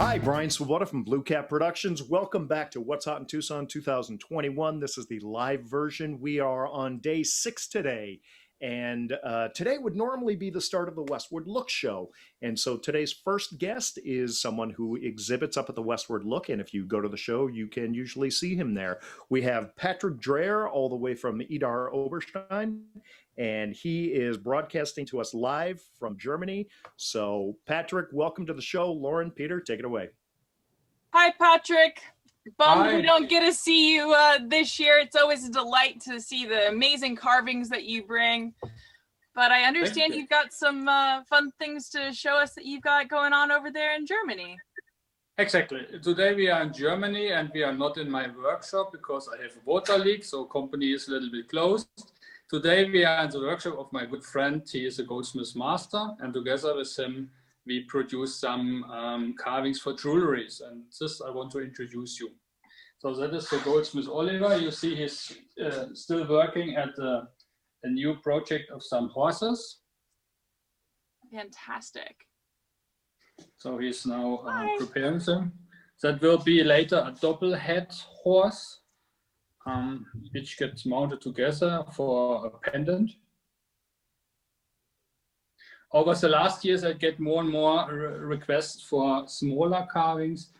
Hi, Brian Swoboda from Blue Cat Productions. Welcome back to What's Hot in Tucson 2021. This is the live version. We are on day 6 today. And today would normally be the start of the Westward Look show. And so today's first guest is someone who exhibits up at the Westward Look. And if you go to the show, you can usually see him there. We have Patrick Dreher, all the way from Idar-Oberstein. And he is broadcasting to us live from Germany. So, Patrick, welcome to the show. Lauren, Peter, take it away. Hi, Patrick. Bummed Hi. we don't get to see you this year. It's always a delight to see the amazing carvings that you bring. But I understand you've got some fun things to show us that you've got going on over there in Germany. Exactly. Today we are in Germany and we are not in my workshop because I have a water leak, so company is a little bit closed. Today we are in the workshop of my good friend. He is a goldsmith master, and together with him we produce some carvings for jewelries, and this I want to introduce you. So that is the goldsmith Oliver. You see he's still working at a new project of some horses. Fantastic. So he's now preparing them. That will be later a double head horse, which gets mounted together for a pendant. Over the last years, I get more and more requests for smaller carvings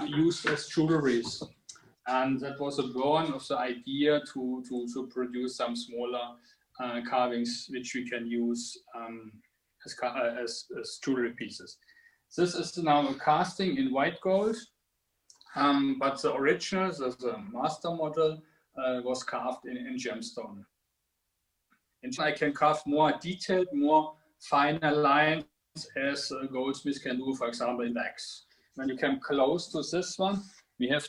used as jewelries. And that was born of the idea to produce some smaller carvings, which we can use as jewelry pieces. This is now a casting in white gold, but the original, the master model, was carved in gemstone. And I can carve more detailed, more finer lines as a goldsmith can do, for example, in wax. When you come close to this one, we have,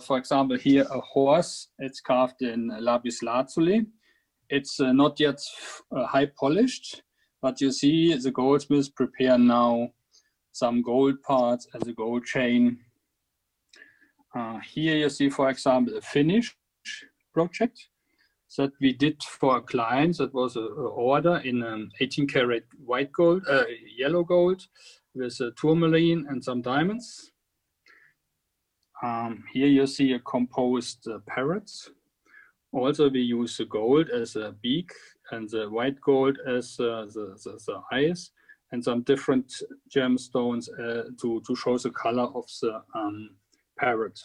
for example, here a horse. It's carved in lapis lazuli. It's not yet high polished, but you see the goldsmiths prepare now some gold parts as a gold chain. Here you see, for example, a finish project that we did for a client. That was an order in 18 karat white gold, yellow gold with tourmaline and some diamonds. Here you see a composed parrots. Also, we use the gold as a beak and the white gold as the eyes, and some different gemstones to show the color of the parrot.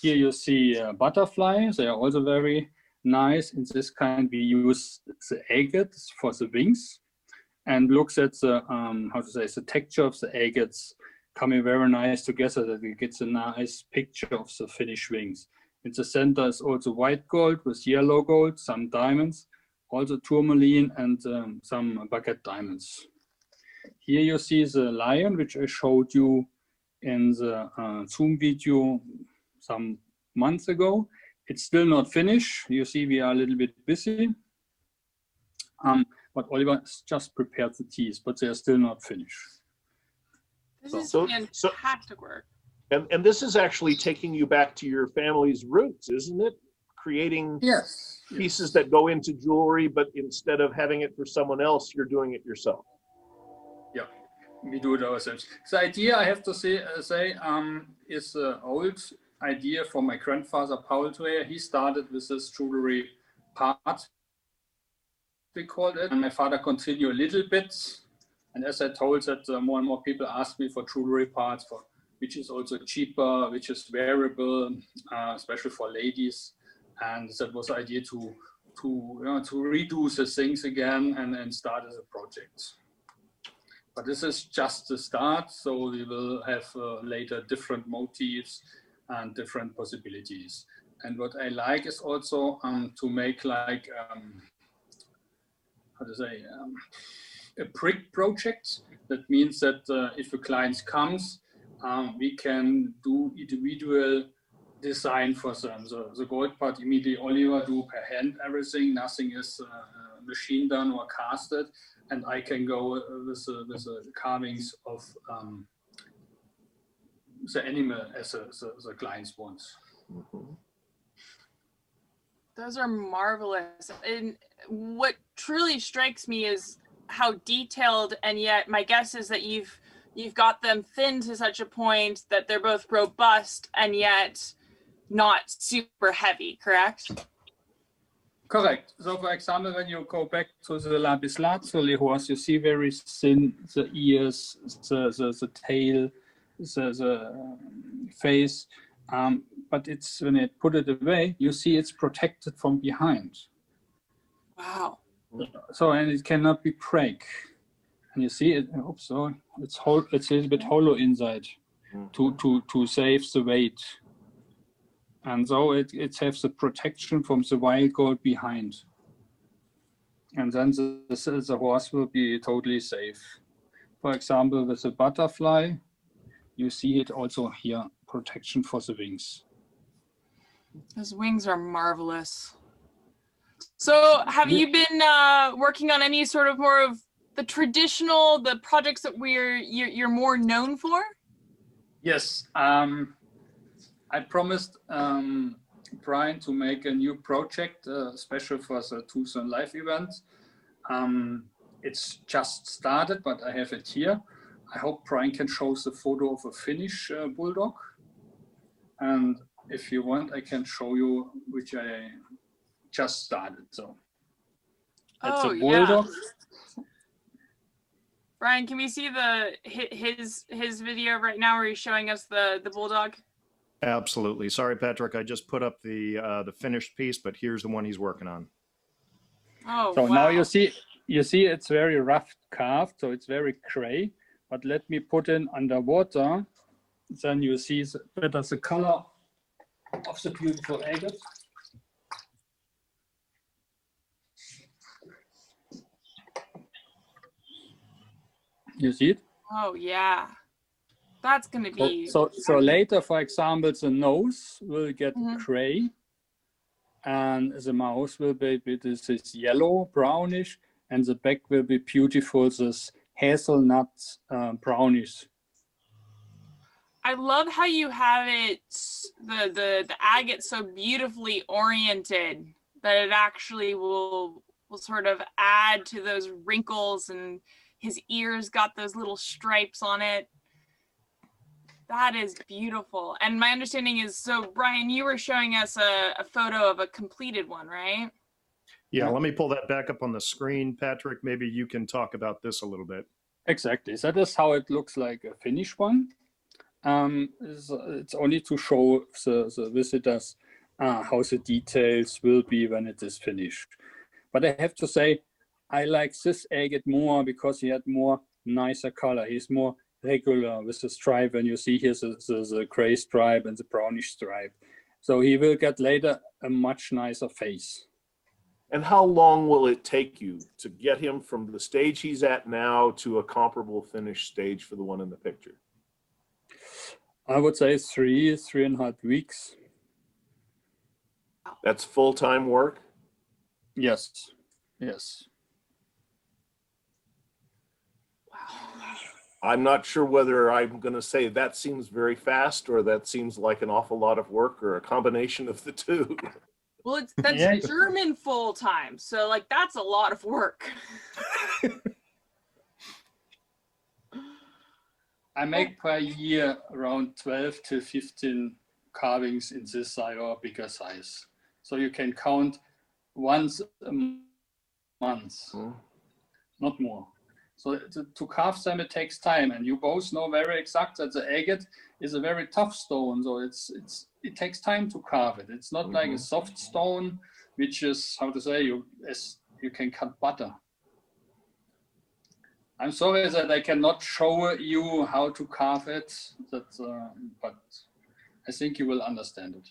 Here you see butterflies. They are also very nice. In this kind, we use the agates for the wings, and looks at the the texture of the agates coming very nice together, that we get a nice picture of the finished wings. In the center is also white gold with yellow gold, some diamonds, also tourmaline and some baguette diamonds. Here you see the lion, which I showed you in the Zoom video some months ago. It's still not finished. You see we are a little bit busy. But Oliver just prepared the teeth, but they are still not finished. This is fantastic work. And this is actually taking you back to your family's roots, isn't it? Creating pieces that go into jewelry, but instead of having it for someone else, you're doing it yourself. Yeah, we do it ourselves. The idea, I have to say is an old idea from my grandfather, Paul Dreher. He started with this jewelry part, we called it, and my father continued a little bit. And as I told that, more and more people ask me for jewelry parts, which is also cheaper, which is wearable, especially for ladies. And that was the idea to redo the things again and start as a project. But this is just the start, so we will have later different motifs and different possibilities. And what I like is also to make like a brick project. That means that if a client comes, we can do individual design for them. So the gold part immediately Oliver do per hand everything. Nothing is machine done or casted, and I can go with the carvings of the animal as the clients want. Mm-hmm. Those are marvelous. And what truly strikes me is how detailed, and yet my guess is that you've you've got them thinned to such a point that they're both robust and yet not super heavy, correct? Correct. So, for example, when you go back to the lapis lazuli horse, you see very thin the ears, the tail, the face. But it's when it put it away, you see it's protected from behind. Wow. So, and it cannot be break. And you see it. Oops, so it's a little bit hollow inside to save the weight. And so it has the protection from the wild gold behind. And then the horse will be totally safe. For example, with the butterfly, you see it also here, protection for the wings. Those wings are marvelous. So have you been working on any sort of more of the traditional, the projects that you're more known for? Yes. I promised Brian to make a new project special for the Tucson live event. It's just started, but I have it here. I hope Brian can show the photo of a Finnish bulldog. And if you want, I can show you which I just started. So it's a bulldog. Yeah. Brian, can we see his video right now where he's showing us the bulldog? Absolutely. Sorry, Patrick. I just put up the finished piece, but here's the one he's working on. Oh, so wow. Now you see it's very rough carved, so it's very gray. But let me put in underwater, then you see better the color of the beautiful agate. You see it? Oh yeah. That's going to be... So later, for example, the nose will get gray and the mouth will be this yellow, brownish, and the back will be beautiful, this hazelnut brownish. I love how you have it, the agate so beautifully oriented that it actually will sort of add to those wrinkles, and his ears got those little stripes on it. That is beautiful. And my understanding is, so Brian, you were showing us a photo of a completed one, right? Yeah, let me pull that back up on the screen. Patrick, maybe you can talk about this a little bit. Exactly. That is how it looks like a finished one. It's only to show the visitors how the details will be when it is finished. But I have to say, I like this agate more because he had more nicer color. He's more regular with the stripe, and you see here the gray stripe and the brownish stripe. So he will get later a much nicer face. And how long will it take you to get him from the stage he's at now to a comparable finished stage for the one in the picture? I would say 3.5 weeks. That's full-time work? Yes, yes. I'm not sure whether I'm going to say that seems very fast or that seems like an awful lot of work, or a combination of the two. Well, that's German full time, so like that's a lot of work. I make per year around 12 to 15 carvings in this size or bigger size. So you can count once a month, not more. So to carve them, it takes time, and you both know very exact that the agate is a very tough stone. So it takes time to carve it. It's not like a soft stone, which is, how to say, you can cut butter. I'm sorry that I cannot show you how to carve it, but I think you will understand it.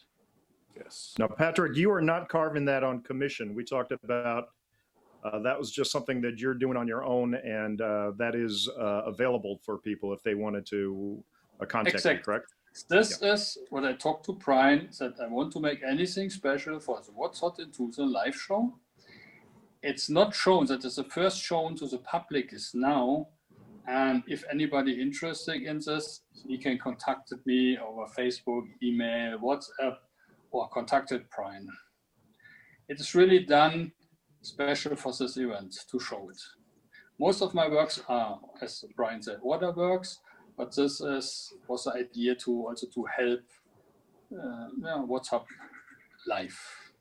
Yes. Now, Patrick, you are not carving that on commission. We talked about that was just something that you're doing on your own, and that is available for people if they wanted to contact you, correct? This is what I talked to Brian, that I want to make anything special for the What's Hot in Tucson live show. It's not shown, that is the first shown to the public is now. And if anybody interested in this, he can contact me over Facebook, email, WhatsApp, or contacted Brian. It is really done special for this event to show it. Most of my works are, as Brian said, waterworks, But this was the idea to also to help WhatsApp life.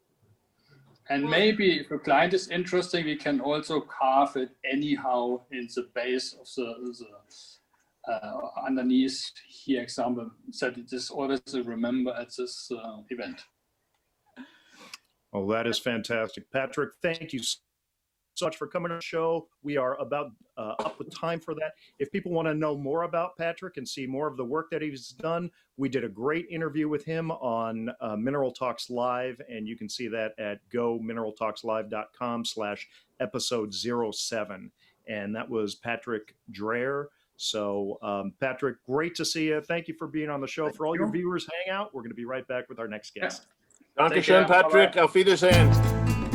And maybe if a client is interesting, we can also carve it anyhow in the base of the underneath here example said it is always a remember at this event. Oh, that is fantastic. Patrick, thank you so much for coming on the show. We are about up with time for that. If people want to know more about Patrick and see more of the work that he's done, we did a great interview with him on Mineral Talks Live, and you can see that at gomineraltalkslive.com/episode 07. And that was Patrick Dreher. So, Patrick, great to see you. Thank you for being on the show. For all your viewers, hang out. We're going to be right back with our next guest. Dankeschön, Patrick. Auf Wiedersehen.